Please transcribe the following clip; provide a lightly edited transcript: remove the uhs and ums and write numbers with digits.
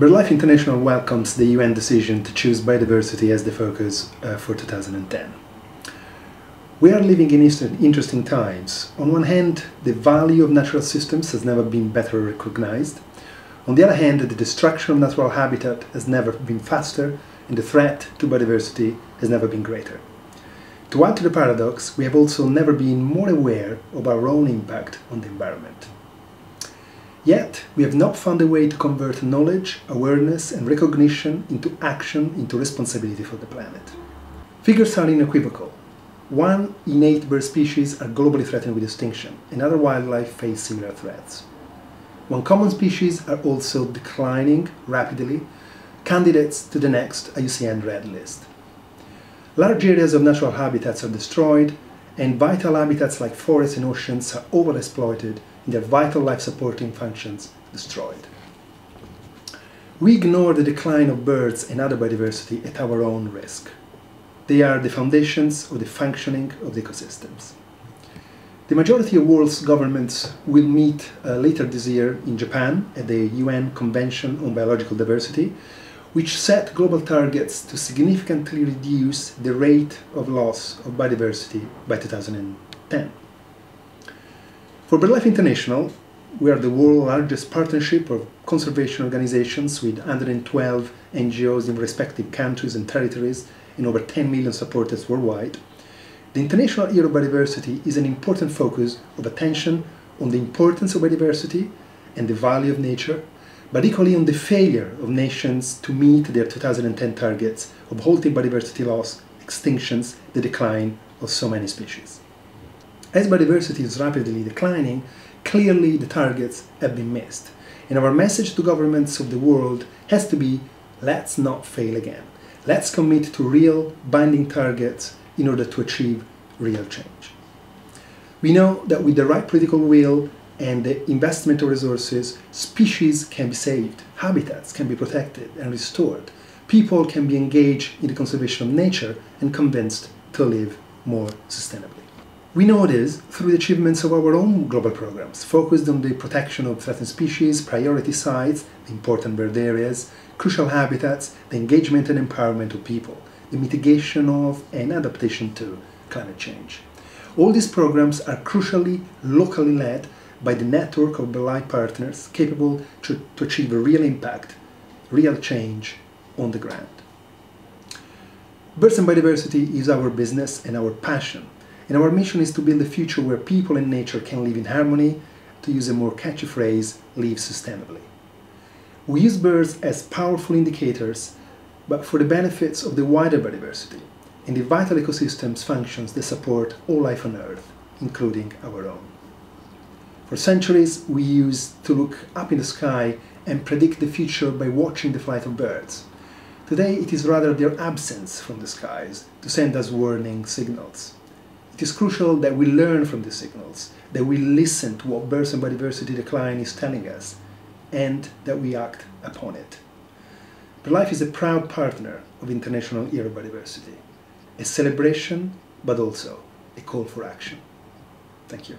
BirdLife International welcomes the UN decision to choose biodiversity as the focus for 2010. We are living in interesting times. On one hand, the value of natural systems has never been better recognized. On the other hand, the destruction of natural habitat has never been faster, and the threat to biodiversity has never been greater. To add to the paradox, we have also never been more aware of our own impact on the environment. Yet, we have not found a way to convert knowledge, awareness and recognition into action, into responsibility for the planet. Figures are unequivocal. 1 in 8 bird species are globally threatened with extinction, and other wildlife face similar threats. 1 common species are also declining rapidly, candidates to the next IUCN Red List. Large areas of natural habitats are destroyed, and vital habitats like forests and oceans are overexploited and their vital life-supporting functions destroyed. We ignore the decline of birds and other biodiversity at our own risk. They are the foundations of the functioning of the ecosystems. The majority of world's governments will meet later this year in Japan at the UN Convention on Biological Diversity, which set global targets to significantly reduce the rate of loss of biodiversity by 2010. For BirdLife International, we are the world's largest partnership of conservation organizations with 112 NGOs in respective countries and territories and over 10 million supporters worldwide. The International Year of Biodiversity is an important focus of attention on the importance of biodiversity and the value of nature, but equally on the failure of nations to meet their 2010 targets of halting biodiversity loss, extinctions, the decline of so many species. As biodiversity is rapidly declining, clearly the targets have been missed. And our message to governments of the world has to be, let's not fail again. Let's commit to real binding targets in order to achieve real change. We know that with the right political will and the investment of resources, species can be saved, habitats can be protected and restored, people can be engaged in the conservation of nature and convinced to live more sustainably. We know this through the achievements of our own global programs, focused on the protection of threatened species, priority sites, the important bird areas, crucial habitats, the engagement and empowerment of people, the mitigation of and adaptation to climate change. All these programs are crucially locally led by the network of BirdLife partners capable to achieve a real impact, real change on the ground. Birds and biodiversity is our business and our passion. And our mission is to build a future where people and nature can live in harmony, to use a more catchy phrase, live sustainably. We use birds as powerful indicators, but for the benefits of the wider biodiversity and the vital ecosystems functions that support all life on Earth, including our own. For centuries, we used to look up in the sky and predict the future by watching the flight of birds. Today, it is rather their absence from the skies to send us warning signals. It is crucial that we learn from these signals, that we listen to what birds and biodiversity decline is telling us, and that we act upon it. BirdLife is a proud partner of International Year of Biodiversity, a celebration, but also a call for action. Thank you.